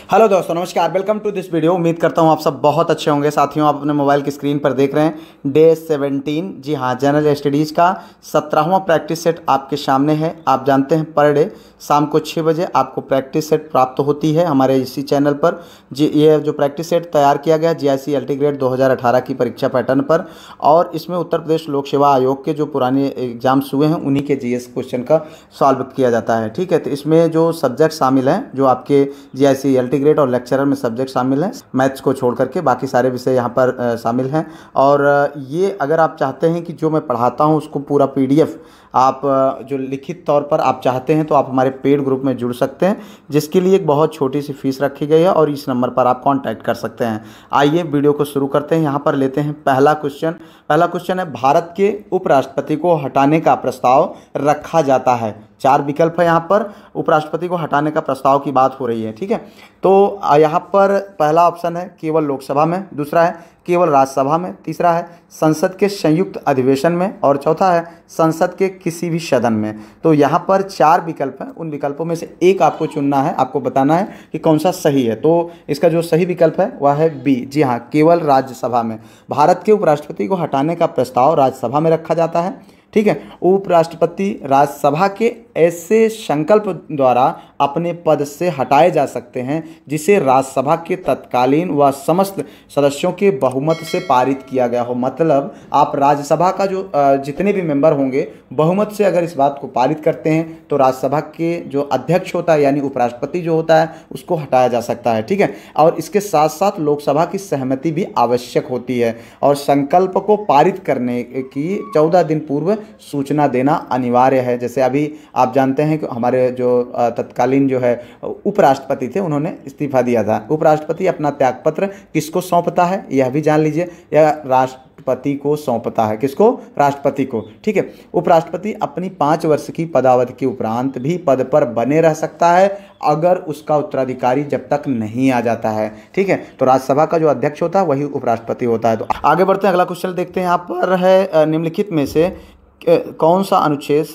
Hello दोस्तों, नमस्कार। Welcome to this video. उम्मीद करता हूँ आप सब बहुत अच्छे होंगे। साथियों, आप अपने मोबाइल की स्क्रीन पर देख रहे हैं डे 17। जी हाँ, जनरल स्टडीज़ का 17वां प्रैक्टिस सेट आपके सामने है। आप जानते हैं पर डे शाम को 6 बजे आपको प्रैक्टिस सेट प्राप्त होती है हमारे इसी चैनल पर। जी, ये जो प्रैक्टिस सेट तैयार किया गया है GIC अल्टीग्रेड 2018 की परीक्षा पैटर्न पर, और इसमें उत्तर प्रदेश लोक सेवा आयोग के जो पुराने एग्जाम्स हुए हैं उन्हीं के GS क्वेश्चन का सॉल्व किया जाता है। ठीक है, तो इसमें जो सब्जेक्ट शामिल हैं, जो आपके GIC अल्टीग्रेड और लेक्चरर में सब्जेक्ट शामिल हैं, मैथ्स को छोड़ करके बाकी सारे विषय यहाँ पर शामिल हैं। और ये अगर आप चाहते हैं कि जो मैं पढ़ाता हूँ उसको पूरा PDF आप जो लिखित तौर पर आप चाहते हैं तो आप हमारे पेड ग्रुप में जुड़ सकते हैं, जिसके लिए एक बहुत छोटी सी फीस रखी गई है और इस नंबर पर आप कांटेक्ट कर सकते हैं। आइए वीडियो को शुरू करते हैं। यहाँ पर लेते हैं पहला क्वेश्चन है, भारत के उपराष्ट्रपति को हटाने का प्रस्ताव रखा जाता है। 4 विकल्प है यहाँ पर। उपराष्ट्रपति को हटाने का प्रस्ताव की बात हो रही है। ठीक है, तो यहाँ पर पहला ऑप्शन है केवल लोकसभा में, दूसरा है केवल राज्यसभा में, तीसरा है संसद के संयुक्त अधिवेशन में, और चौथा है संसद के किसी भी सदन में। तो यहाँ पर 4 विकल्प हैं, उन विकल्पों में से एक आपको चुनना है, आपको बताना है कि कौन सा सही है। तो इसका जो सही विकल्प है वह है बी। जी हाँ, केवल राज्यसभा में। भारत के उपराष्ट्रपति को हटाने का प्रस्ताव राज्यसभा में रखा जाता है। ठीक है, उपराष्ट्रपति राज्यसभा के ऐसे संकल्प द्वारा अपने पद से हटाए जा सकते हैं जिसे राज्यसभा के तत्कालीन व समस्त सदस्यों के बहुमत से पारित किया गया हो। मतलब आप राज्यसभा का जो जितने भी मेंबर होंगे बहुमत से अगर इस बात को पारित करते हैं तो राज्यसभा के जो अध्यक्ष होता है यानी उपराष्ट्रपति जो होता है उसको हटाया जा सकता है। ठीक है, और इसके साथ साथ लोकसभा की सहमति भी आवश्यक होती है और संकल्प को पारित करने की 14 दिन पूर्व सूचना देना अनिवार्य है। जैसे अभी आप जानते हैं कि हमारे जो तत्कालीन जो है उपराष्ट्रपति थे उन्होंने इस्तीफा दिया था। उपराष्ट्रपति अपना त्यागपत्र किसको सौंपता है यह भी जान लीजिए। यह राष्ट्रपति को सौंपता है। किसको? राष्ट्रपति को। ठीक है, उपराष्ट्रपति अपनी 5 वर्ष की पदावधि के उपरांत भी पद पर बने रह सकता है अगर उसका उत्तराधिकारी जब तक नहीं आ जाता है। ठीक है, तो राज्यसभा का जो अध्यक्ष होता है वही उपराष्ट्रपति होता है। तो आगे बढ़ते हैं, अगला क्वेश्चन देखते हैं। यहाँ पर है निम्नलिखित में से कौन सा अनुच्छेद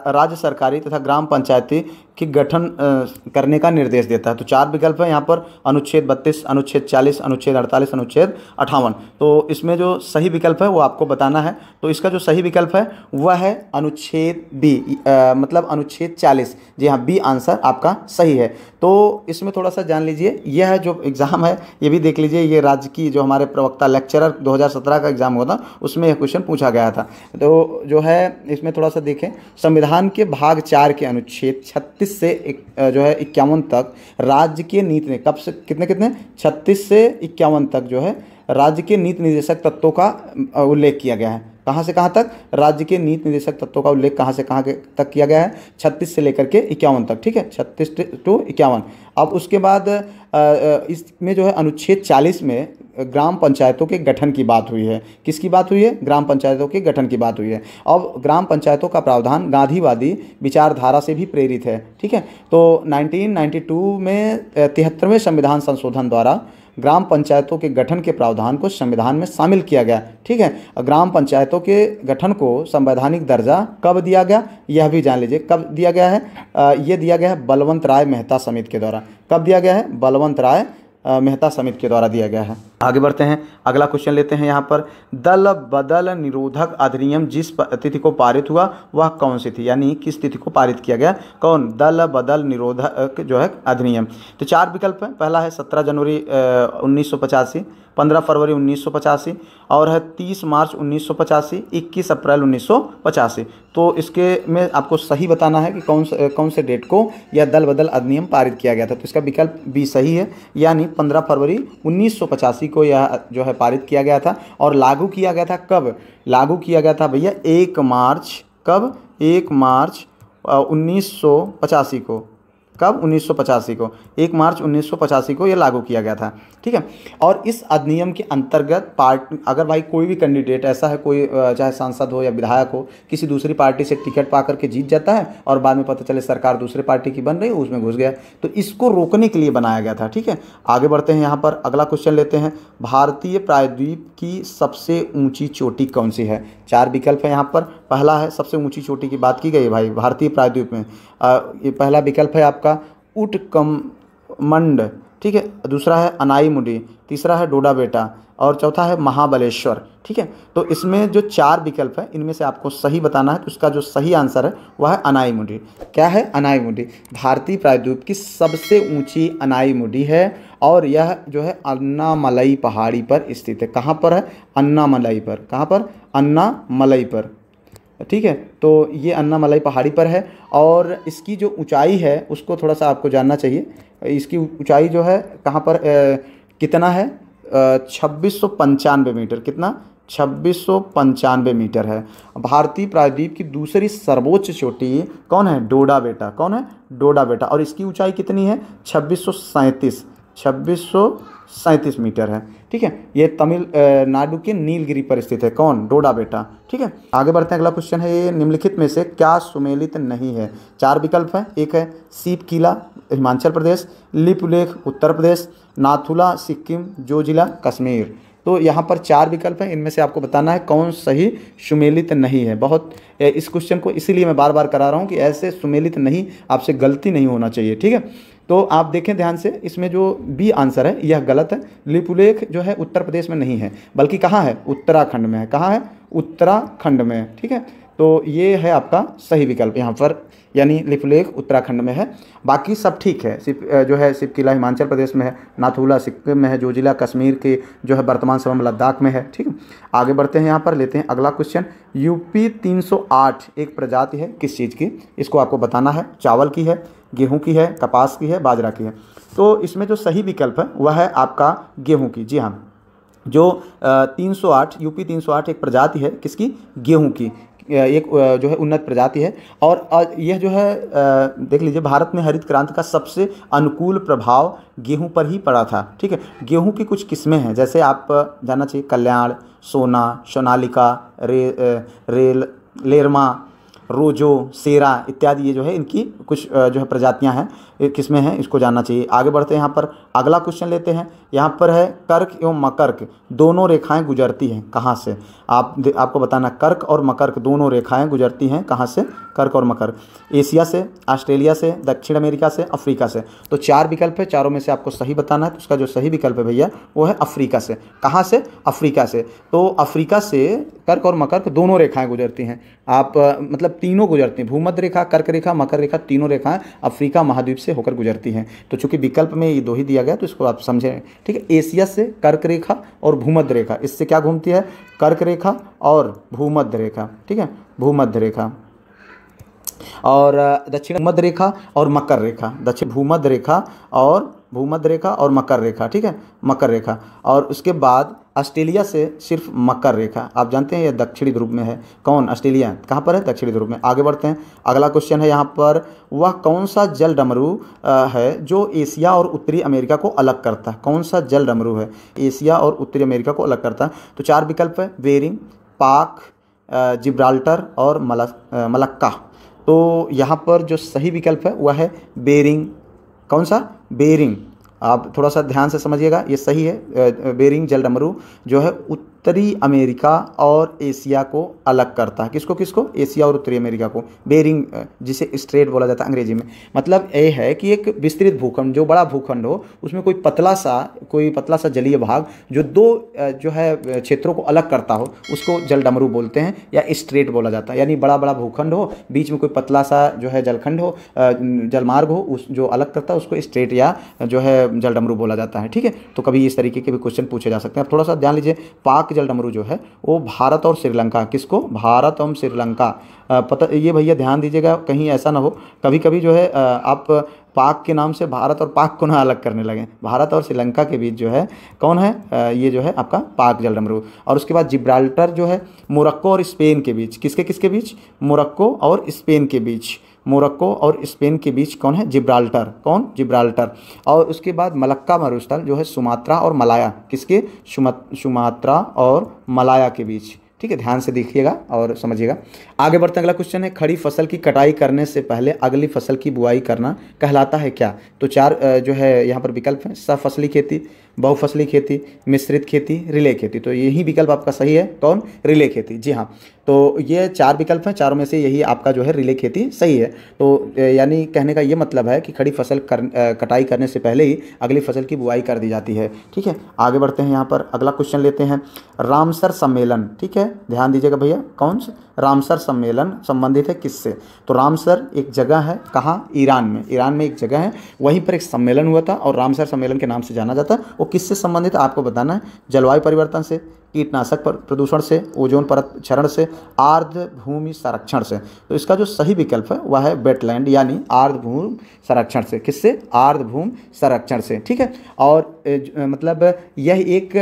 राज्य सरकारी तथा ग्राम पंचायती की गठन करने का निर्देश देता है। तो 4 विकल्प है यहाँ पर, अनुच्छेद 32, अनुच्छेद 40, अनुच्छेद 48, अनुच्छेद 58। तो इसमें जो सही विकल्प है वो आपको बताना है। तो इसका जो सही विकल्प है वह है अनुच्छेद बी, मतलब अनुच्छेद 40। जी हाँ, बी आंसर आपका सही है। तो इसमें थोड़ा सा जान लीजिए, यह जो एग्ज़ाम है ये भी देख लीजिए। ये राज्य की जो हमारे प्रवक्ता लेक्चरर 2017 का एग्ज़ाम हुआ था उसमें यह क्वेश्चन पूछा गया था। तो जो है इसमें थोड़ा सा देखें, संविधान के भाग 4 के अनुच्छेद 36 से जो है 51 तक राज्य के नीति ने कब से कितने 36 से 51 तक जो है राज्य के नीति निर्देशक तत्वों का उल्लेख किया गया है। कहाँ से कहाँ तक? राज्य के नीति निर्देशक तत्वों का उल्लेख कहाँ से कहाँ तक किया गया है? 36 से लेकर के 51 तक। ठीक है, 36 to 51। अब उसके बाद इसमें जो है अनुच्छेद 40 में ग्राम पंचायतों के गठन की बात हुई है। किसकी बात हुई है? ग्राम पंचायतों के गठन की बात हुई है। अब ग्राम पंचायतों का प्रावधान गांधीवादी विचारधारा से भी प्रेरित है। ठीक है, तो 1992 में 73वें संविधान संशोधन द्वारा ग्राम पंचायतों के गठन के प्रावधान को संविधान में शामिल किया गया। ठीक है, ग्राम पंचायतों के गठन को संवैधानिक दर्जा कब दिया गया यह भी जान लीजिए। कब दिया गया है? ये दिया गया है बलवंत राय मेहता समिति के द्वारा। कब दिया गया है? बलवंत राय मेहता समिति के द्वारा दिया गया है। आगे बढ़ते हैं, अगला क्वेश्चन लेते हैं। यहाँ पर दल बदल निरोधक अधिनियम जिस तिथि को पारित हुआ वह कौन सी थी, यानी किस तिथि को पारित किया गया? कौन? दल बदल निरोधक जो है अधिनियम। तो 4 विकल्प है। पहला है 17 जनवरी 1985, 15 फरवरी 1985, और है 30 मार्च 1985, 21 अप्रैल 1985। तो इसके में आपको सही बताना है कि कौन से डेट को यह दल बदल अधिनियम पारित किया गया था। तो इसका विकल्प बी सही है, यानी 15 फरवरी 1985 को यह जो है पारित किया गया था। और लागू किया गया था कब? लागू किया गया था भैया 1 मार्च। कब? 1 मार्च 1985 को। कब? 1985 को, 1 मार्च 1985 को यह लागू किया गया था। ठीक है, और इस अधिनियम के अंतर्गत अगर भाई कोई भी कैंडिडेट ऐसा है, कोई चाहे सांसद हो या विधायक हो, किसी दूसरी पार्टी से टिकट पा करके जीत जाता है और बाद में पता चले सरकार दूसरे पार्टी की बन रही है, उसमें घुस गया, तो इसको रोकने के लिए बनाया गया था। ठीक है, आगे बढ़ते हैं। यहाँ पर अगला क्वेश्चन लेते हैं, भारतीय प्रायद्वीप की सबसे ऊंची चोटी कौन सी है? 4 विकल्प है यहाँ पर। पहला है, सबसे ऊंची चोटी की बात की गई है भाई भारतीय प्रायद्वीप में, ये पहला विकल्प है आपका उटकमंड ठीक है, दूसरा है अनाईमुडी, तीसरा है डोडा बेटा और चौथा है महाबलेश्वर। ठीक है, तो इसमें जो 4 विकल्प है इनमें से आपको सही बताना है। तो इसका जो सही आंसर है वह है अनाईमुडी। क्या है? अनाईमुडी भारतीय प्रायद्वीप की सबसे ऊंची अनाईमुडी है और यह जो है अन्नामलई पहाड़ी पर स्थित है। कहाँ पर है? अन्नामलई पर। कहाँ पर? अन्नामलई पर। ठीक है, तो ये अन्नामलई पहाड़ी पर है और इसकी जो ऊंचाई है उसको थोड़ा सा आपको जानना चाहिए। इसकी ऊंचाई जो है कहाँ पर कितना है? 2695 मीटर। कितना? 2695 मीटर है। भारतीय प्रायद्वीप की दूसरी सर्वोच्च चोटी कौन है? डोडा बेटा। कौन है? डोडा बेटा। और इसकी ऊंचाई कितनी है? 2637 मीटर है। ठीक है, ये तमिलनाडु के नीलगिरी पर स्थित है। कौन? डोडा बेटा। ठीक है, आगे बढ़ते हैं। अगला क्वेश्चन है ये, निम्नलिखित में से क्या सुमेलित नहीं है? 4 विकल्प हैं। एक है सीप किला हिमाचल प्रदेश, लिपुलेख उत्तर प्रदेश, नाथुला सिक्किम, जोजिला कश्मीर। तो यहाँ पर 4 विकल्प हैं, इनमें से आपको बताना है कौन सही सुमेलित नहीं है। बहुत इस क्वेश्चन को इसीलिए मैं बार बार करा रहा हूँ कि ऐसे सुमेलित नहीं, आपसे गलती नहीं होना चाहिए। ठीक है, तो आप देखें ध्यान से, इसमें जो बी आंसर है यह गलत है। लिपुलेख जो है उत्तर प्रदेश में नहीं है, बल्कि कहाँ है? उत्तराखंड में है। कहाँ है? उत्तराखंड में। ठीक है, तो ये है आपका सही विकल्प यहाँ पर, यानी लिपुलेख उत्तराखंड में है। बाकी सब ठीक है। जो है सिप किला हिमाचल प्रदेश में है, नाथुला सिक्किम में है, जोजिला कश्मीर के जो है वर्तमान समय में लद्दाख में है। ठीक है, आगे बढ़ते हैं। यहाँ पर लेते हैं अगला क्वेश्चन। यूपी 308 एक प्रजाति है किस चीज़ की? इसको आपको बताना है। चावल की है, गेहूं की है, कपास की है, बाजरा की है। तो इसमें जो सही विकल्प है वह है आपका गेहूं की। जी हाँ, जो 308 यूपी 308 एक प्रजाति है किसकी? गेहूं की। एक जो है उन्नत प्रजाति है और यह जो है देख लीजिए, भारत में हरित क्रांति का सबसे अनुकूल प्रभाव गेहूं पर ही पड़ा था। ठीक है, गेहूं की कुछ किस्में हैं, जैसे आप जानना चाहिए कल्याण, सोना, सोनालिका, लेरमा, रोजो, सेरा इत्यादि, ये जो है इनकी कुछ जो है प्रजातियां हैं, किस्में हैं, इसको जानना चाहिए। आगे बढ़ते हैं। यहाँ पर अगला क्वेश्चन लेते हैं। यहाँ पर है कर्क एवं मकर्क दोनों रेखाएं गुजरती हैं कहाँ से? आपको बताना, कर्क और मकर्क दोनों रेखाएं गुजरती हैं कहाँ से? कर्क और मकर्क एशिया से, ऑस्ट्रेलिया से, दक्षिण अमेरिका से, अफ्रीका से। तो 4 विकल्प है, चारों में से आपको सही बताना है। तो उसका जो सही विकल्प है भैया वो है अफ्रीका से। कहाँ से? अफ्रीका से। तो अफ्रीका से कर्क और मकर्क दोनों रेखाएं गुजरती हैं। आप मतलब तीनों गुजरती हैं, भूमध्य रेखा, कर्क रेखा, मकर रेखा, तीनों रेखाएं अफ्रीका महाद्वीप से होकर गुजरती हैं। तो चूंकि विकल्प में ये 2 ही दिया गया तो इसको आप समझें। ठीक है, एशिया से कर्क रेखा और भूमध्य रेखा, इससे क्या घूमती है? कर्क रेखा और भूमध्य रेखा। ठीक है, भूमध्य रेखा और दक्षिण भूमध्य रेखा और मकर रेखा, दक्षिण भूमध्य रेखा और भूमध्य रेखा और मकर रेखा। ठीक है, मकर रेखा। और उसके बाद ऑस्ट्रेलिया से सिर्फ मकर रेखा। आप जानते हैं ये दक्षिणी ध्रुव में है। कौन? ऑस्ट्रेलिया। कहाँ पर है? दक्षिणी ध्रुव में। आगे बढ़ते हैं। अगला क्वेश्चन है यहाँ पर, वह कौन सा जल डमरू है जो एशिया और उत्तरी अमेरिका को अलग करता है? कौन सा जल डमरू है एशिया और उत्तरी अमेरिका को अलग करता है? तो 4 विकल्प है, बेरिंग, पाक, जिब्राल्टर और मलक्का। तो यहाँ पर जो सही विकल्प है वह है बेरिंग। कौन सा? बेरिंग। आप थोड़ा सा ध्यान से समझिएगा, ये सही है। बेरिंग जल डमरू जो है उत्तरी अमेरिका और एशिया को अलग करता है। किसको किसको? एशिया और उत्तरी अमेरिका को। बेरिंग जिसे स्ट्रेट बोला जाता है अंग्रेजी में। मतलब ये है कि एक विस्तृत भूखंड, जो बड़ा भूखंड हो, उसमें कोई पतला सा जलीय भाग जो 2 जो है क्षेत्रों को अलग करता हो, उसको जल डमरू बोलते हैं या स्ट्रेट बोला जाता है। यानी बड़ा बड़ा भूखंड हो, बीच में कोई पतला सा जो है जलखंड हो, जलमार्ग हो, उस जो अलग करता है उसको स्ट्रेट या जो है जल डमरू बोला जाता है। ठीक है, तो कभी इस तरीके के भी क्वेश्चन पूछे जा सकते हैं। आप थोड़ा सा ध्यान लीजिए, पाक जल डमरू जो है वो भारत और श्रीलंका, किसको? भारत और श्रीलंका। पता ये भैया ध्यान दीजिएगा, कहीं ऐसा ना हो कभी कभी जो है आप पाक के नाम से भारत और पाक को ना अलग करने लगे। भारत और श्रीलंका के बीच जो है कौन है? ये जो है आपका पाक जल डमरू। और उसके बाद जिब्राल्टर जो है मोरक्को और स्पेन के बीच। किसके बीच? मोरक्को और स्पेन के बीच। मोरक्को और स्पेन के बीच कौन है? जिब्राल्टर। कौन? जिब्राल्टर। और उसके बाद मलक्का मरुस्थल जो है सुमात्रा और मलाया। किसके? सुमात्रा और मलाया के बीच। ठीक है, ध्यान से देखिएगा और समझिएगा। आगे बढ़ते हैं। अगला क्वेश्चन है, खड़ी फसल की कटाई करने से पहले अगली फसल की बुआई करना कहलाता है क्या? तो 4 जो है यहाँ पर विकल्प हैं, सफसली खेती, बहुफसली खेती, मिश्रित खेती, रिले खेती। तो यही विकल्प आपका सही है, कौन? रिले खेती। जी हाँ, तो ये 4 विकल्प हैं, चारों में से यही आपका जो है रिले खेती सही है। तो यानी कहने का ये मतलब है कि खड़ी फसल कटाई करने से पहले ही अगली फसल की बुआई कर दी जाती है। ठीक है, आगे बढ़ते हैं। यहाँ पर अगला क्वेश्चन लेते हैं, रामसर सम्मेलन। ठीक है, ध्यान दीजिएगा भैया, कौन से रामसर सम्मेलन संबंधित है किससे? तो रामसर एक जगह है, कहाँ? ईरान में। ईरान में एक जगह है, वहीं पर एक सम्मेलन हुआ था और रामसर सम्मेलन के नाम से जाना जाता है। वो किससे संबंधित है आपको बताना है। जलवायु परिवर्तन से, कीटनाशक प्रदूषण से, ओजोन परत क्षरण से, आर्द्र भूमि संरक्षण से। तो इसका जो सही विकल्प है वह है वेटलैंड यानी आर्द्र भूमि संरक्षण से। किससे? आर्द्र भूमि संरक्षण से। ठीक है, और मतलब यह एक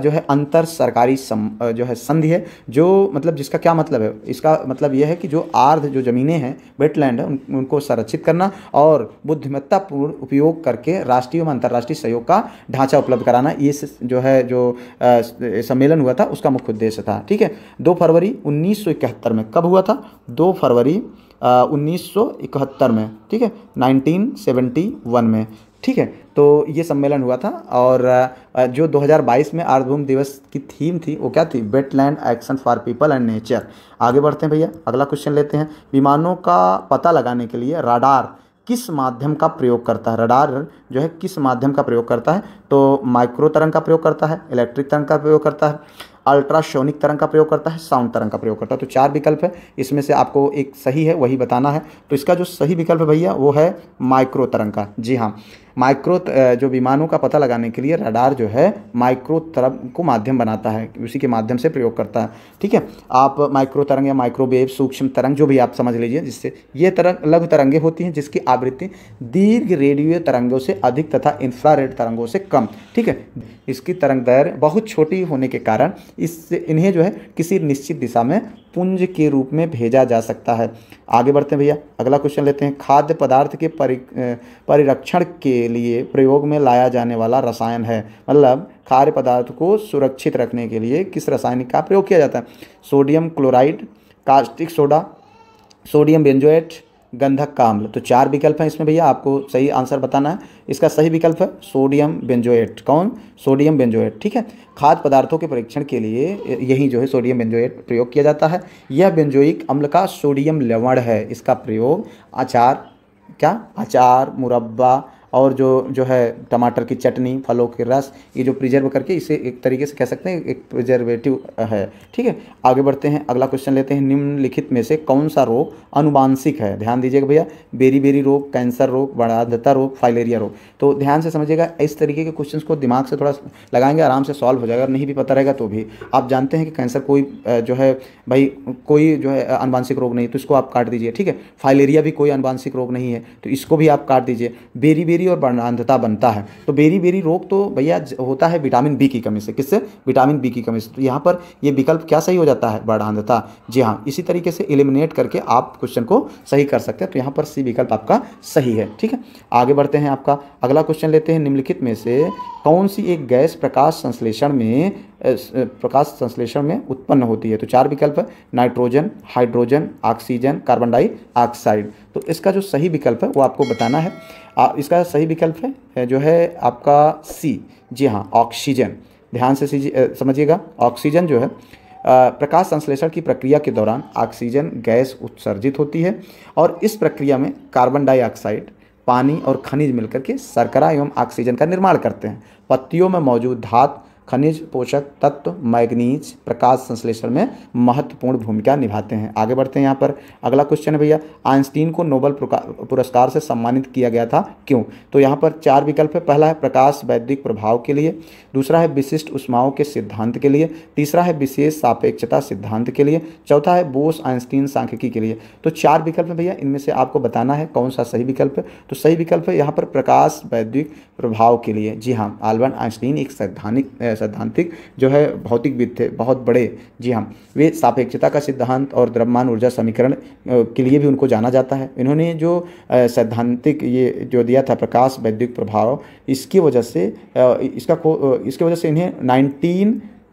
जो है अंतर सरकारी जो है संधि है, जो मतलब जिसका क्या मतलब है? इसका मतलब यह है कि जो आर्द्र जो ज़मीनें हैं, वेटलैंड है, उनको संरक्षित करना और बुद्धिमत्तापूर्ण उपयोग करके राष्ट्रीय एवं अंतर्राष्ट्रीय सहयोग का ढांचा उपलब्ध कराना, ये जो है जो सम्मेलन हुआ था उसका मुख्य उद्देश्य था। ठीक है, 2 फरवरी 1971 में। कब हुआ था? 2 फरवरी 1971 में। ठीक है, 1971 में। ठीक है, तो ये सम्मेलन हुआ था और जो 2022 में आर्द्र भूमि दिवस की थीम थी वो क्या थी? Wetland action for people and nature. आगे बढ़ते हैं भैया, अगला क्वेश्चन लेते हैं, विमानों का पता लगाने के लिए रडार किस माध्यम का प्रयोग करता है? रडार जो है किस माध्यम का प्रयोग करता है? तो माइक्रो तरंग का प्रयोग करता है, इलेक्ट्रिक तरंग का प्रयोग करता है, अल्ट्रासोनिक तरंग का प्रयोग करता है, साउंड तरंग का प्रयोग करता है। तो 4 विकल्प है, इसमें से आपको एक सही है वही बताना है। तो इसका जो सही विकल्प है भैया वो है माइक्रो तरंग का। जी हाँ, माइक्रो जो विमानों का पता लगाने के लिए रडार जो है माइक्रो तरंग को माध्यम बनाता है, उसी के माध्यम से प्रयोग करता है। ठीक है, आप माइक्रो तरंग या माइक्रोवेव, सूक्ष्म तरंग जो भी आप समझ लीजिए, जिससे ये तरंग लघु तरंगें होती हैं जिसकी आवृत्ति दीर्घ रेडियो तरंगों से अधिक तथा इंफ्रारेड तरंगों से कम। ठीक है, इसकी तरंग दैर्घ्य बहुत छोटी होने के कारण इससे इन्हें जो है किसी निश्चित दिशा में पुंज के रूप में भेजा जा सकता है। आगे बढ़ते हैं भैया, अगला क्वेश्चन लेते हैं, खाद्य पदार्थ के परिरक्षण के लिए प्रयोग में लाया जाने वाला रसायन है, मतलब खाद्य पदार्थ को सुरक्षित रखने के लिए किस रासायनिक का प्रयोग किया जाता है? Sodium chloride, caustic soda, sodium benzoate, गंधक का अम्ल। तो 4 विकल्प हैं इसमें भैया, आपको सही आंसर बताना है। इसका सही विकल्प है सोडियम बेंजोएट। कौन? Sodium benzoate. ठीक है, खाद्य पदार्थों के परीक्षण के लिए यही जो है सोडियम बेंजोएट प्रयोग किया जाता है। यह बेंजोइक अम्ल का सोडियम लवण है। इसका प्रयोग अचार, मुरब्बा और जो है टमाटर की चटनी, फलों के रस, ये जो प्रिजर्व करके इसे एक तरीके से कह सकते हैं एक प्रिजर्वेटिव है। ठीक है, आगे बढ़ते हैं, अगला क्वेश्चन लेते हैं, निम्नलिखित में से कौन सा रोग अनुवांशिक है? ध्यान दीजिएगा भैया, बेरी रोग, कैंसर रोग, बाणाधता रोग, फाइलेरिया रोग। तो ध्यान से समझिएगा, इस तरीके के क्वेश्चंस को दिमाग से थोड़ा लगाएंगे आराम से सॉल्व हो जाएगा। अगर नहीं भी पता रहेगा तो भी आप जानते हैं कि कैंसर कोई जो है भाई कोई जो है अनुवांशिक रोग नहीं, तो इसको आप काट दीजिए। ठीक है, फाइलेरिया भी कोई अनुवांशिक रोग नहीं है, तो इसको भी आप काट दीजिए। बेरी और बाणाधता बनता है, तो बेरी रोग तो भैया होता है विटामिन बी की कमी से। किससे? विटामिन बी की कमी से। तो यहाँ पर ये विकल्प क्या सही हो जाता है? बाणाधता। जी हाँ, इसी तरीके से एलिमिनेट करके आप क्वेश्चन को सही कर सकते हैं। तो यहाँ पर सी विकल्प आपका सही है। ठीक है, आगे बढ़ते हैं, आपका अगला क्वेश्चन लेते हैं, निम्नलिखित में से कौन सी एक गैस प्रकाश संश्लेषण में उत्पन्न होती है? तो 4 विकल्प है, nitrogen, hydrogen, oxygen, carbon dioxide. तो इसका जो सही विकल्प है वो आपको बताना है। इसका सही विकल्प है जो है आपका सी। जी हाँ, ऑक्सीजन। ध्यान से समझिएगा, ऑक्सीजन जो है प्रकाश संश्लेषण की प्रक्रिया के दौरान ऑक्सीजन गैस उत्सर्जित होती है और इस प्रक्रिया में कार्बन डाइऑक्साइड, पानी और खनिज मिलकर के शर्करा एवं ऑक्सीजन का निर्माण करते हैं। पत्तियों में मौजूद धातु, खनिज, पोषक तत्व, मैग्नीज प्रकाश संश्लेषण में महत्वपूर्ण भूमिका निभाते हैं। आगे बढ़ते हैं, यहाँ पर अगला क्वेश्चन है भैया, आइंस्टीन को नोबेल पुरस्कार से सम्मानित किया गया था, क्यों? तो यहाँ पर 4 विकल्प है। पहला है प्रकाश वैद्युत प्रभाव के लिए, दूसरा है विशिष्ट ऊष्माओं के सिद्धांत के लिए, तीसरा है विशेष सापेक्षता सिद्धांत के लिए, चौथा है बोस आइंस्टीन सांख्यिकी के लिए। तो 4 विकल्प है भैया, इनमें से आपको बताना है कौन सा सही विकल्प है। तो सही विकल्प है यहाँ पर प्रकाश वैद्युत प्रभाव के लिए। जी हाँ, अल्बर्ट आइंस्टीन एक सैद्धांतिक जो है भौतिकविद थे, बहुत बड़े। जी हाँ, वे सापेक्षता का सिद्धांत और द्रव्यमान ऊर्जा समीकरण के लिए भी उनको जाना जाता है। इन्होंने जो सैद्धांतिक ये जो दिया था प्रकाश वैद्युत प्रभाव, इसकी वजह से इन्हें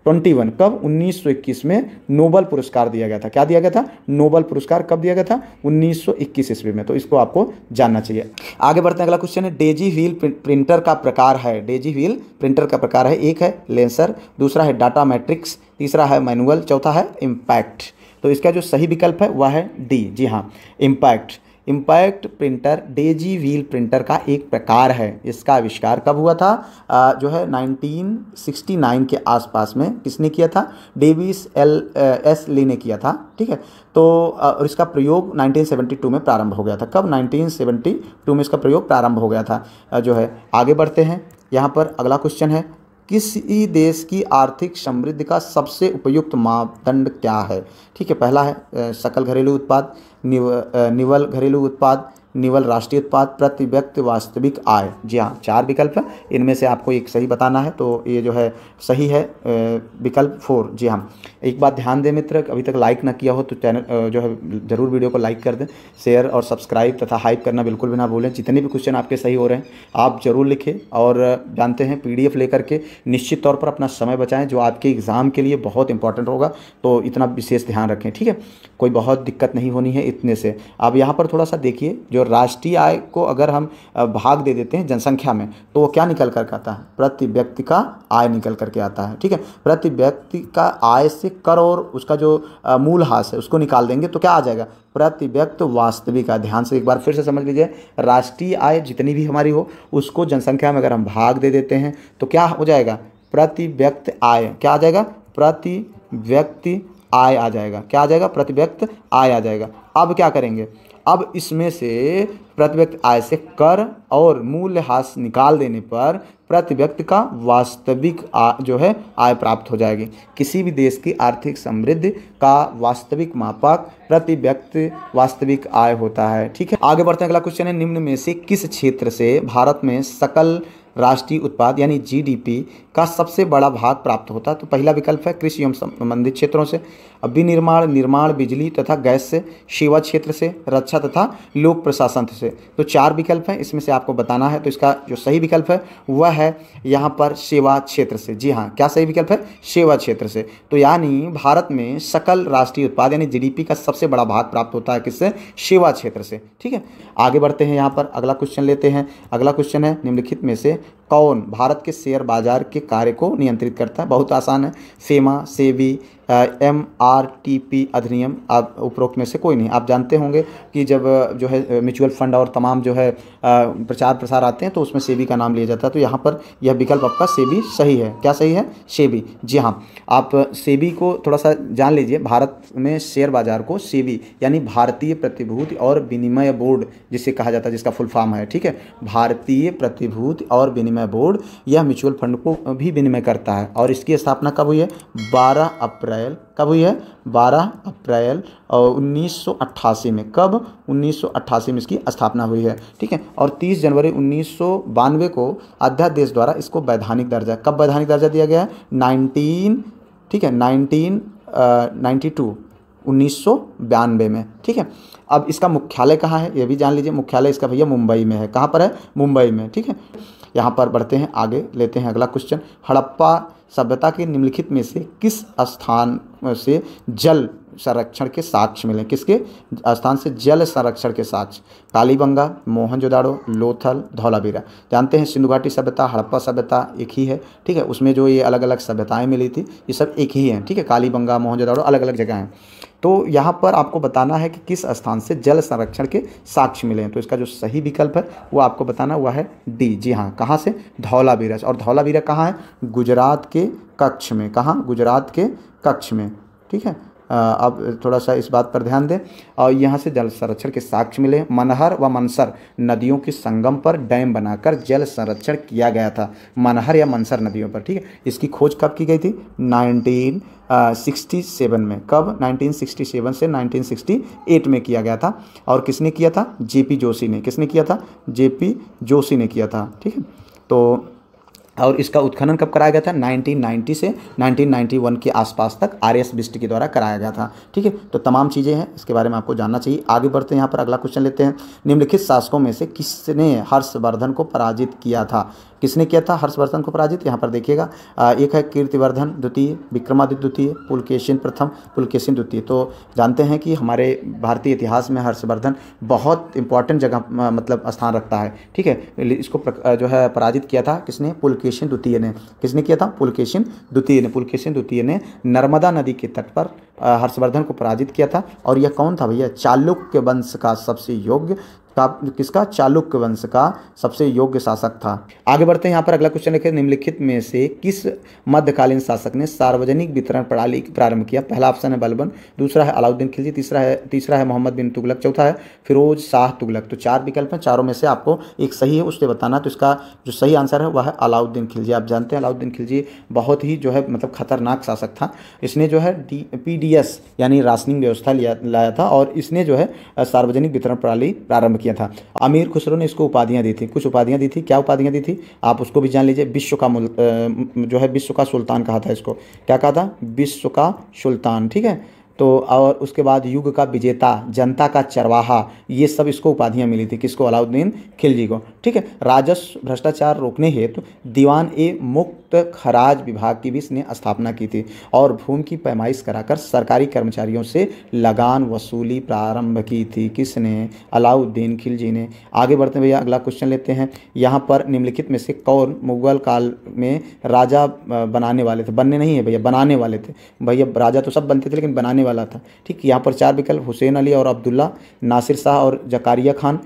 21 कब 1921 में नोबेल पुरस्कार दिया गया था। क्या दिया गया था? नोबेल पुरस्कार कब दिया गया था? 1921 ईस्वी में। तो इसको आपको जानना चाहिए। आगे बढ़ते हैं, अगला क्वेश्चन है डेजी व्हील प्रिंटर का प्रकार है। डेजी व्हील प्रिंटर का प्रकार है, एक है लेंसर, दूसरा है डाटा मैट्रिक्स, तीसरा है मैनुअल, चौथा है इम्पैक्ट। तो इसका जो सही विकल्प है वह है डी, जी हाँ, impact. Impact printer Daisy wheel printer का एक प्रकार है। इसका आविष्कार कब हुआ था? जो है 1969 के आसपास में। किसने किया था? डेविस एस ली ने किया था, ठीक है। तो और इसका प्रयोग 1972 में प्रारंभ हो गया था। कब? 1972 में इसका प्रयोग प्रारंभ हो गया था, जो है। आगे बढ़ते हैं, यहाँ पर अगला क्वेश्चन है किसी देश की आर्थिक समृद्धि का सबसे उपयुक्त मापदंड क्या है? ठीक है, पहला है सकल घरेलू उत्पाद, निवल घरेलू उत्पाद, निवल राष्ट्रीय उत्पाद, प्रति व्यक्ति वास्तविक आय। जी हाँ, 4 विकल्प है, इनमें से आपको एक सही बताना है। तो ये जो है सही है विकल्प 4। जी हाँ, एक बात ध्यान दें मित्र, अभी तक लाइक ना किया हो तो चैनल जो है ज़रूर वीडियो को लाइक कर दें, शेयर और सब्सक्राइब तथा हाइप करना बिल्कुल भी ना भूलें। जितने भी क्वेश्चन आपके सही हो रहे हैं आप ज़रूर लिखें, और जानते हैं PDF लेकर के निश्चित तौर पर अपना समय बचाएं, जो आपके एग्ज़ाम के लिए बहुत इंपॉर्टेंट होगा। तो इतना विशेष ध्यान रखें, ठीक है। कोई बहुत दिक्कत नहीं होनी है इतने से। अब यहाँ पर थोड़ा सा देखिए, जो राष्ट्रीय आय को अगर हम भाग दे देते हैं जनसंख्या में, तो वो क्या निकल कर आता है? प्रति व्यक्ति का आय निकल करके आता है, ठीक है। प्रति व्यक्ति का आय से कर और उसका जो मूलहास है उसको निकाल देंगे तो क्या आ जाएगा? प्रति व्यक्ति वास्तविक आय। ध्यान से एक बार फिर से समझ लीजिए, राष्ट्रीय आय जितनी भी हमारी हो उसको जनसंख्या में अगर हम भाग दे देते हैं तो क्या हो जाएगा? प्रति व्यक्ति आय। क्या आ जाएगा? प्रति व्यक्ति आय आ जाएगा। क्या आ जाएगा? प्रति व्यक्ति आय आ जाएगा। अब क्या करेंगे? अब इसमें से प्रति व्यक्ति आय से कर और मूल्यह्रास निकाल देने पर प्रति व्यक्ति का वास्तविक जो है आय प्राप्त हो जाएगी। किसी भी देश की आर्थिक समृद्धि का वास्तविक मापक प्रति व्यक्ति वास्तविक आय होता है, ठीक है। आगे बढ़ते हैं, अगला क्वेश्चन है निम्न में से किस क्षेत्र से भारत में सकल राष्ट्रीय उत्पाद यानी GDP का सबसे बड़ा भाग प्राप्त होता है? तो पहला विकल्प है कृषि एवं संबंधित क्षेत्रों से, विनिर्माण, निर्माण, बिजली तथा गैस से, सेवा क्षेत्र से, रक्षा तथा लोक प्रशासन से। तो 4 विकल्प हैं, इसमें से आपको बताना है। तो इसका जो सही विकल्प है वह है यहाँ पर सेवा क्षेत्र से। जी हाँ, क्या सही विकल्प है? सेवा क्षेत्र से। तो यानी भारत में सकल राष्ट्रीय उत्पाद यानी GDP का सबसे बड़ा भाग प्राप्त होता है किससे? सेवा क्षेत्र से, ठीक है। आगे बढ़ते हैं, यहाँ पर अगला क्वेश्चन लेते हैं। अगला क्वेश्चन है निम्नलिखित में से कौन भारत के शेयर बाजार के कार्य को नियंत्रित करता है? बहुत आसान है, फेमा, सेबी, MRTP अधिनियम। आप उपरोक्त में से कोई नहीं। आप जानते होंगे कि जब जो है म्यूचुअल फंड और तमाम जो है प्रचार प्रसार आते हैं तो उसमें सेबी का नाम लिया जाता है। तो यहाँ पर यह विकल्प आपका सेबी सही है। क्या सही है? सेबी। जी हाँ, आप सेबी को थोड़ा सा जान लीजिए। भारत में शेयर बाजार को सेबी यानी भारतीय प्रतिभूति और विनिमय बोर्ड जिसे कहा जाता है, जिसका फुल फॉर्म है, ठीक है, भारतीय प्रतिभूति और विनिमय बोर्ड, यह म्यूचुअल फंड को भी विनिमय करता है। और इसकी स्थापना कब हुई है? 12 अप्रैल। कब हुई है? 12 अप्रैल 1988 में। कब? 1988 में इसकी स्थापना हुई है, ठीक है। और 30 जनवरी 1992 को अध्यादेश द्वारा इसको वैधानिक दर्जा, कब वैधानिक दर्जा दिया गया है? 1992 में, ठीक है। अब इसका मुख्यालय कहाँ है ये भी जान लीजिए। मुख्यालय इसका भैया मुंबई में है। कहाँ पर है? मुंबई में, ठीक है। यहाँ पर बढ़ते हैं, आगे लेते हैं अगला क्वेश्चन। हड़प्पा सभ्यता के निम्नलिखित में से किस स्थान से जल संरक्षण के साक्ष्य मिले? किसके स्थान से जल संरक्षण के साक्ष्य? कालीबंगा, मोहनजोदाड़ो, लोथल, धौलावीरा। जानते हैं सिंधु घाटी सभ्यता, हड़प्पा सभ्यता एक ही है, ठीक है। उसमें जो ये अलग अलग सभ्यताएं मिली थी ये सब एक ही हैं, ठीक है। कालीबंगा, मोहनजोदाड़ो अलग अलग जगह हैं। तो यहाँ पर आपको बताना है कि किस स्थान से जल संरक्षण के साक्ष्य मिले हैं। तो इसका जो सही विकल्प है वो आपको बताना हुआ है डी। जी हाँ, कहाँ से? धौलावीरा। और धौलावीरा कहाँ है? गुजरात के कच्छ में। कहाँ? गुजरात के कच्छ में, ठीक है। अब थोड़ा सा इस बात पर ध्यान दें। और यहाँ से जल संरक्षण के साक्ष्य मिले। मनहर व मनसर नदियों के संगम पर डैम बनाकर जल संरक्षण किया गया था। मनहर या मनसर नदियों पर, ठीक है। इसकी खोज कब की गई थी? 1967 में। कब? 1967 से 1968 में किया गया था। और किसने किया था? JP जोशी ने। किसने किया था? JP जोशी ने किया था, ठीक है। तो और इसका उत्खनन कब कराया गया था? 1990 से 1991 के आसपास तक आर.एस. बिष्ट के द्वारा कराया गया था। ठीक है, तो तमाम चीज़ें हैं, इसके बारे में आपको जानना चाहिए। आगे बढ़ते हैं, यहाँ पर अगला क्वेश्चन लेते हैं। निम्नलिखित शासकों में से किसने हर्षवर्धन को पराजित किया था? किसने किया था हर्षवर्धन को पराजित? यहाँ पर देखिएगा, एक है कीर्तिवर्धन द्वितीय, विक्रमादित्य द्वितीय, पुलकेशिन प्रथम, पुलकेशिन द्वितीय। तो जानते हैं कि हमारे भारतीय इतिहास में हर्षवर्धन बहुत इंपॉर्टेंट जगह मतलब स्थान रखता है। ठीक है, इसको जो है पराजित किया था किसने? पुलकेशिन द्वितीय ने। किसने किया था? पुलकेशिन द्वितीय ने। पुलकेशिन द्वितीय ने नर्मदा नदी के तट पर हर्षवर्धन को पराजित किया था। और यह कौन था भैया? चालुक्य वंश का सबसे योग्य किसका? चालुक्य वंश का सबसे योग्य शासक था। आगे बढ़ते हैं, यहाँ पर अगला क्वेश्चन लिखे, निम्नलिखित में से किस मध्यकालीन शासक ने सार्वजनिक वितरण प्रणाली प्रारंभ किया? पहला ऑप्शन है बलबन, दूसरा है अलाउद्दीन खिलजी, तीसरा है मोहम्मद बिन तुगलक, चौथा है फिरोज शाह तुगलक। तो 4 विकल्प हैं, चारों में से आपको एक सही है उससे बताना। तो इसका जो सही आंसर है वह है अलाउद्दीन खिलजी। आप जानते हैं अलाउद्दीन खिलजी बहुत ही जो है मतलब खतरनाक शासक था। इसने जो है PDS यानी राशनिंग व्यवस्था लाया था, और इसने जो है सार्वजनिक वितरण प्रणाली प्रारंभ किया था। अमीर खुसरो ने इसको उपाधियां दी थी, कुछ उपाधियां दी थी। क्या उपाधियां दी थी आप उसको भी जान लीजिए। विश्व का जो है विश्व का सुल्तान कहा था इसको। क्या कहा था? विश्व का सुल्तान। ठीक है, तो और उसके बाद युग का विजेता, जनता का चरवाहा, ये सब इसको उपाधियां मिली थी। किसको? अलाउद्दीन खिलजी को। ठीक है, राजस्व भ्रष्टाचार रोकने हेतु दीवान ए मुक्त खराज विभाग की भी इसने स्थापना की थी, और भूमि की पैमाइश कराकर सरकारी कर्मचारियों से लगान वसूली प्रारंभ की थी। किसने? अलाउद्दीन खिलजी ने। आगे बढ़ते हैं भैया, अगला क्वेश्चन लेते हैं। यहाँ पर निम्नलिखित में से कौन मुगल काल में राजा बनाने वाले थे? बनने नहीं है भैया, बनाने वाले थे भैया। राजा तो सब बनते थे लेकिन बनाने वाला था। ठीक, यहाँ पर 4 विकल्प, हुसैन अली और अब्दुल्ला, नासिर शाह और जकारिया खान,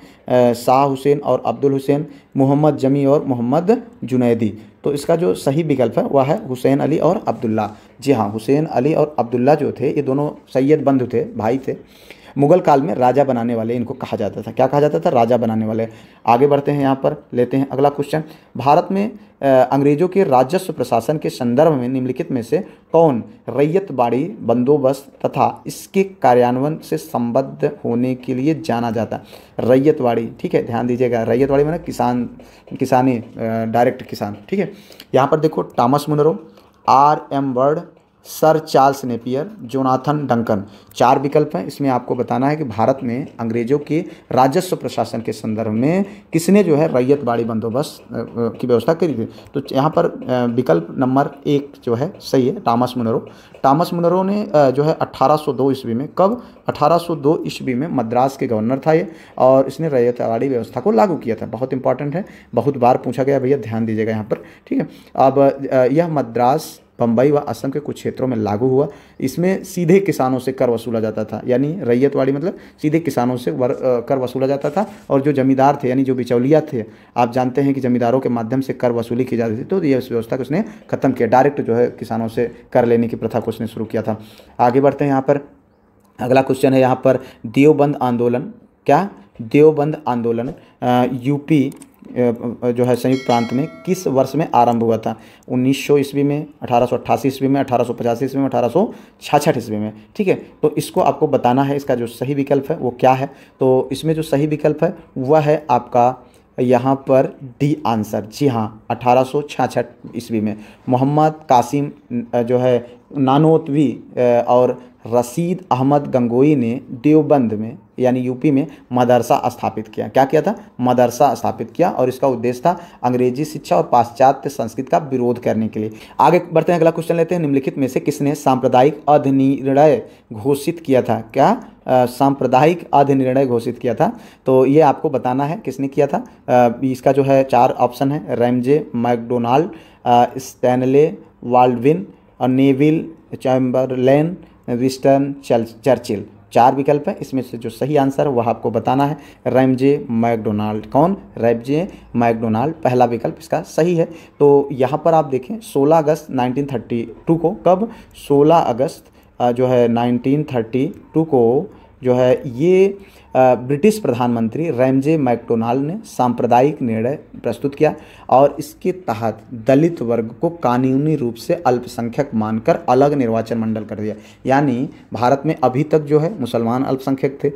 शाह हुसैन और अब्दुल हुसैन, मोहम्मद जमी और मोहम्मद जुनैदी। तो इसका जो सही विकल्प है वह है हुसैन अली और अब्दुल्ला। जी हाँ, हुसैन अली और अब्दुल्ला जो थे ये दोनों सैयद बंधु थे, भाई थे। मुगल काल में राजा बनाने वाले इनको कहा जाता था। क्या कहा जाता था? राजा बनाने वाले। आगे बढ़ते हैं, यहाँ पर लेते हैं अगला क्वेश्चन। भारत में अंग्रेजों के राजस्व प्रशासन के संदर्भ में निम्नलिखित में से कौन रैयतवाड़ी बंदोबस्त तथा इसके कार्यान्वयन से संबद्ध होने के लिए जाना जाता है? रैयतवाड़ी। ठीक है, ध्यान दीजिएगा, रैयतवाड़ी माने किसानी, डायरेक्ट किसान। ठीक है, यहाँ पर देखो, Thomas Munro, R.M. Bird, Sir Charles Napier, Jonathan Duncan. 4 विकल्प हैं, इसमें आपको बताना है कि भारत में अंग्रेजों के राजस्व प्रशासन के संदर्भ में किसने जो है रैयतवाड़ी बंदोबस्त की व्यवस्था करी थी। तो यहाँ पर विकल्प नंबर 1 जो है सही है, टॉमस मुनरो। टॉमस मुनरो ने जो है 1802 ईस्वी में, कब? 1802 ईस्वी में मद्रास के गवर्नर था ये, और इसने रैयतवाड़ी व्यवस्था को लागू किया था। बहुत इंपॉर्टेंट है, बहुत बार पूछा गया भैया, ध्यान दीजिएगा यहाँ पर। ठीक है, अब यह मद्रास, बम्बई व असम के कुछ क्षेत्रों में लागू हुआ। इसमें सीधे किसानों से कर वसूला जाता था, यानी रैयतवाड़ी मतलब सीधे किसानों से कर वसूला जाता था। और जो जमींदार थे यानी जो बिचौलिया थे, आप जानते हैं कि जमींदारों के माध्यम से कर वसूली की जाती थी, तो ये इस व्यवस्था को उसने खत्म किया। डायरेक्ट जो है किसानों से कर लेने की प्रथा को उसने शुरू किया था। आगे बढ़ते हैं, यहाँ पर अगला क्वेश्चन है यहाँ पर देवबंद आंदोलन। क्या? देवबंद आंदोलन यूपी जो है संयुक्त प्रांत में किस वर्ष में आरंभ हुआ था? 1900 ईस्वी में, 1888 ईस्वी में, 1885 ईस्वी में, 1866 ईस्वी में। ठीक है, तो इसको आपको बताना है, इसका जो सही विकल्प है वो क्या है। तो इसमें जो सही विकल्प है वह है आपका यहाँ पर डी आंसर। जी हाँ, 1866 ईस्वी में मोहम्मद कासिम जो है नानोतवी और रशीद अहमद गंगोई ने देवबंद में यानी यूपी में मदरसा स्थापित किया। क्या किया था? मदरसा स्थापित किया, और इसका उद्देश्य था अंग्रेजी शिक्षा और पाश्चात्य संस्कृति का विरोध करने के लिए। आगे बढ़ते हैं, अगला क्वेश्चन लेते हैं। निम्नलिखित में से किसने सांप्रदायिक अधिनिर्णय घोषित किया था? क्या? सांप्रदायिक अधिनिर्णय घोषित किया था। तो ये आपको बताना है किसने किया था। इसका जो है 4 ऑप्शन है, रैमजे मैकडोनाल्ड, स्टैनले बाल्डविन और नेविल चैम्बरलेन, विंस्टन चर्चिल। 4 विकल्प है, इसमें से जो सही आंसर है वह आपको बताना है, रैमजे मैकडोनाल्ड। कौन? रैमजे मैकडोनाल्ड, पहला विकल्प इसका सही है। तो यहाँ पर आप देखें 16 अगस्त 1932 को, कब? 16 अगस्त जो है 1932 को जो है ये ब्रिटिश प्रधानमंत्री रैमजे मैकडोनाल्ड ने सांप्रदायिक निर्णय प्रस्तुत किया, और इसके तहत दलित वर्ग को कानूनी रूप से अल्पसंख्यक मानकर अलग निर्वाचन मंडल कर दिया। यानी भारत में अभी तक जो है मुसलमान अल्पसंख्यक थे,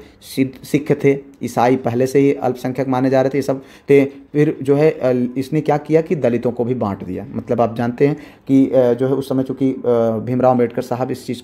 सिख थे, ईसाई पहले से ही अल्पसंख्यक माने जा रहे थे, ये सब थे। फिर जो है इसने क्या किया कि दलितों को भी बांट दिया। मतलब आप जानते हैं कि जो है उस समय चूँकि भीमराव अम्बेडकर साहब इस चीज़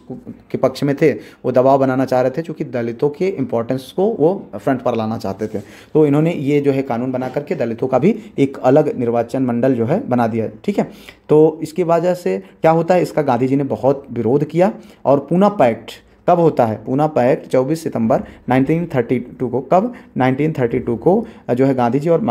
के पक्ष में थे, वो दबाव बनाना चाह रहे थे चूँकि दलितों के इंपॉर्टेंस को वो फ्रंट पर लाना चाहते थे। तो इन्होंने ये जो है कानून बना करके दलितों का भी एक अलग निर्वाचन मंडल जो है बना दिया। ठीक है, तो इसकी वजह से क्या होता है, इसका गांधी जी ने बहुत विरोध किया। और पूना पैक्ट कब होता है? पूना पैक्ट 24 सितंबर 1932 को, कब? 1932 को जो है गांधी जी और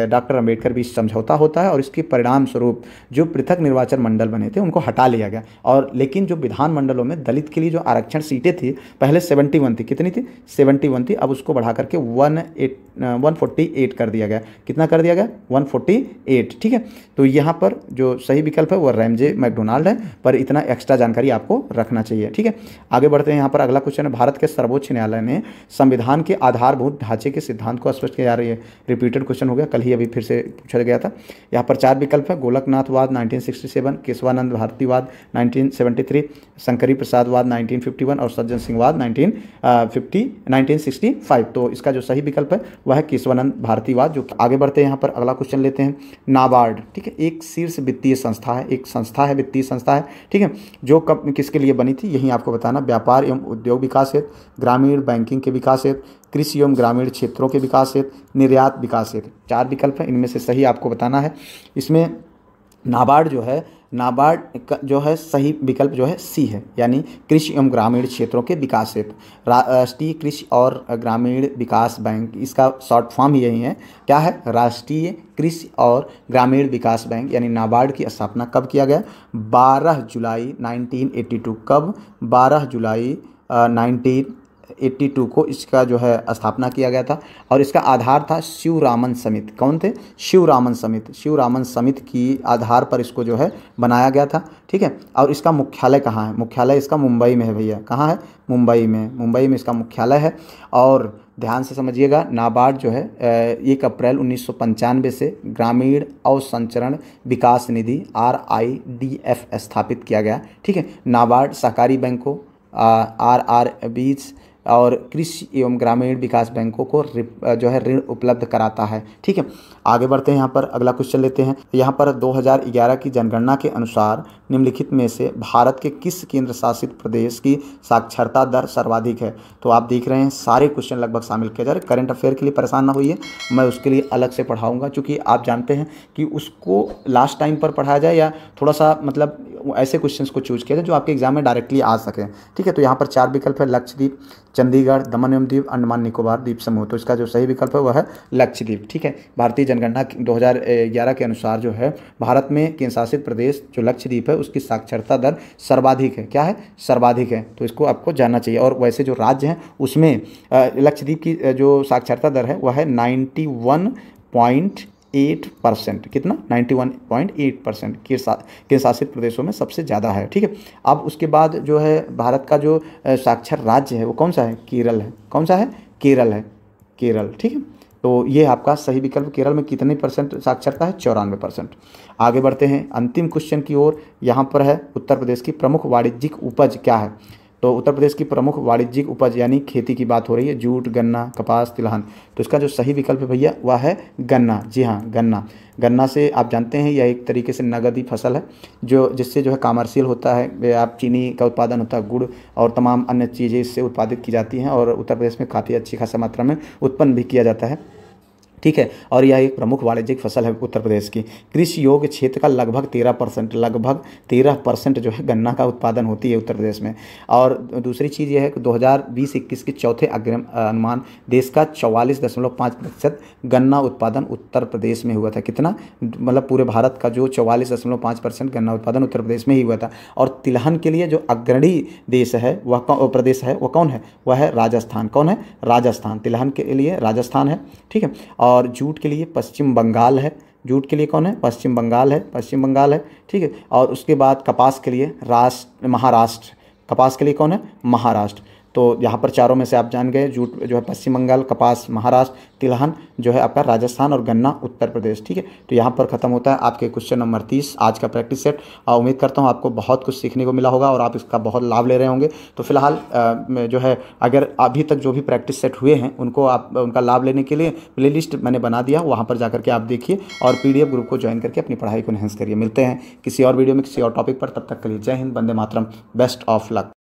डॉक्टर अंबेडकर बीच समझौता होता है और इसके परिणाम स्वरूप जो पृथक निर्वाचन मंडल बने थे उनको हटा लिया गया। और लेकिन जो विधान मंडलों में दलित के लिए जो आरक्षण सीटें थी पहले 71 थी, कितनी थी? 71 थी। अब उसको बढ़ा करके 148 कर दिया गया। कितना कर दिया गया? 148। ठीक है, तो यहाँ पर जो सही विकल्प है वो रैमजे मैकडोनाल्ड है, पर इतना एक्स्ट्रा जानकारी आपको रखना चाहिए। ठीक है, आगे बढ़ते हैं। यहाँ पर अगला क्वेश्चन है, भारत के सर्वोच्च न्यायालय ने संविधान के आधारभूत ढांचे के सिद्धांत को स्पष्ट किया जा रही है। रिपीटेड क्वेश्चन हो गया, कल ही अभी फिर से पूछा गया था। यहाँ पर 4 विकल्प है, गोलकनाथवाद 1967, केशवानंद भारतीवाद 1973, शंकरी प्रसादवाद 1951 और सज्जन सिंहवाद 1965। तो इसका जो सही विकल्प है वह है केशवानंद भारतीवाद। जो आगे बढ़ते हैं, यहाँ पर अगला क्वेश्चन लेते हैं। नाबार्ड, ठीक है, एक शीर्ष वित्तीय संस्था है, एक संस्था है, वित्तीय संस्था है। ठीक है, जो कब किसके लिए बनी थी यही आपको बताना। व्यापार एवं उद्योग विकास हेतु, ग्रामीण बैंकिंग के विकास हेतु, कृषि एवं ग्रामीण क्षेत्रों के विकास हेतु, निर्यात विकास हेतु। 4 विकल्प हैं, इनमें से सही आपको बताना है। इसमें नाबार्ड जो है, नाबार्ड का जो है सही विकल्प जो है सी है, यानी कृषि एवं ग्रामीण क्षेत्रों के विकास हेतु। राष्ट्रीय कृषि और ग्रामीण विकास बैंक, इसका शॉर्ट फॉर्म ही यही है। क्या है? राष्ट्रीय कृषि और ग्रामीण विकास बैंक, यानी नाबार्ड की स्थापना कब किया गया? 12 जुलाई 1982। कब? 12 जुलाई 1982 को इसका जो है स्थापना किया गया था। और इसका आधार था शिवरामन समिति। कौन थे? शिवरामन समिति। शिवरामन समिति की आधार पर इसको जो है बनाया गया था। ठीक है, और इसका मुख्यालय कहाँ है? मुख्यालय इसका मुंबई में है भैया। कहाँ है? मुंबई में। मुंबई में इसका मुख्यालय है। और ध्यान से समझिएगा, नाबार्ड जो है 1 अप्रैल 1995 से ग्रामीण अवसंरचरण विकास निधि RIDF स्थापित किया गया। ठीक है, नाबार्ड सहकारी बैंकों, RRBs और कृषि एवं ग्रामीण विकास बैंकों को जो है ऋण उपलब्ध कराता है। ठीक है, आगे बढ़ते हैं। यहाँ पर अगला क्वेश्चन लेते हैं। यहाँ पर 2011 की जनगणना के अनुसार निम्नलिखित में से भारत के किस केंद्र शासित प्रदेश की साक्षरता दर सर्वाधिक है? तो आप देख रहे हैं सारे क्वेश्चन लगभग शामिल किए जा रहे हैं। करंट अफेयर के लिए परेशान ना होइए, मैं उसके लिए अलग से पढ़ाऊँगा, चूँकि आप जानते हैं कि उसको लास्ट टाइम पर पढ़ाया जाए या थोड़ा सा मतलब ऐसे क्वेश्चंस को चूज किया जाए जो आपके एग्जाम में डायरेक्टली आ सकें। ठीक है, तो यहाँ पर 4 विकल्प है, लक्षद्वीप, चंडीगढ़, दमन एवं दीव, अंडमान निकोबार द्वीप समूह। तो इसका जो सही विकल्प है वह है लक्षद्वीप। ठीक है, भारतीय जनगणना 2011 के अनुसार जो है भारत में केंद्र शासित प्रदेश जो लक्षद्वीप है उसकी साक्षरता दर सर्वाधिक है। क्या है? सर्वाधिक है। तो इसको आपको जानना चाहिए। और वैसे जो राज्य हैं उसमें लक्षद्वीप की जो साक्षरता दर है वह है 91.8%। कितना? 91.8% केंद्र शासित प्रदेशों में सबसे ज़्यादा है। ठीक है, अब उसके बाद जो है भारत का जो साक्षर राज्य है वो कौन सा है? केरल है। कौन सा है? केरल है। केरल। ठीक है, तो ये आपका सही विकल्प। केरल में कितने % साक्षरता है? 94%। आगे बढ़ते हैं अंतिम क्वेश्चन की ओर। यहाँ पर है उत्तर प्रदेश की प्रमुख वाणिज्यिक उपज क्या है? तो उत्तर प्रदेश की प्रमुख वाणिज्यिक उपज यानी खेती की बात हो रही है, जूट, गन्ना, कपास, तिलहन। तो इसका जो सही विकल्प है भैया वह है गन्ना। जी हाँ, गन्ना। गन्ना से आप जानते हैं यह एक तरीके से नगदी फसल है जो जिससे जो है कमर्शियल होता है। आप चीनी का उत्पादन होता है, गुड़ और तमाम अन्य चीज़ें इससे उत्पादित की जाती हैं और उत्तर प्रदेश में काफ़ी अच्छी खासा मात्रा में उत्पन्न भी किया जाता है। ठीक है, और यह एक प्रमुख वाणिज्यिक फसल है उत्तर प्रदेश की। कृषि योग्य क्षेत्र का लगभग 13% जो है गन्ना का उत्पादन होती है उत्तर प्रदेश में। और दूसरी चीज़ यह है कि 2020-21 के चौथे अग्रिम अनुमान देश का 44.5% गन्ना उत्पादन उत्तर प्रदेश में हुआ था। कितना? मतलब पूरे भारत का जो 44.5% गन्ना उत्पादन उत्तर प्रदेश में ही हुआ था। और तिलहन के लिए जो अग्रणी देश है वह प्रदेश है वह कौन है? वह है राजस्थान। कौन है? राजस्थान। तिलहन के लिए राजस्थान है। ठीक है, और जूट के लिए पश्चिम बंगाल है। जूट के लिए कौन है? पश्चिम बंगाल है। पश्चिम बंगाल है। ठीक है, और उसके बाद कपास के लिए महाराष्ट्र। कपास के लिए कौन है? महाराष्ट्र। तो यहाँ पर चारों में से आप जान गए, जूट जो है पश्चिम बंगाल, कपास महाराष्ट्र, तिलहन जो है आपका राजस्थान और गन्ना उत्तर प्रदेश। ठीक है, तो यहाँ पर खत्म होता है आपके क्वेश्चन नंबर 30 आज का प्रैक्टिस सेट। उम्मीद करता हूँ आपको बहुत कुछ सीखने को मिला होगा और आप इसका बहुत लाभ ले रहे होंगे। तो फिलहाल जो है अगर अभी तक जो भी प्रैक्टिस सेट हुए हैं उनको आप उनका लाभ लेने के लिए प्लेलिस्ट मैंने बना दिया, वहाँ पर जाकर के आप देखिए और PDF ग्रुप को ज्वाइन करके अपनी पढ़ाई को एनहेंस करिए। मिलते हैं किसी और वीडियो में किसी और टॉपिक पर, तब तक के लिए जय Hind, Vande Mataram, best of luck.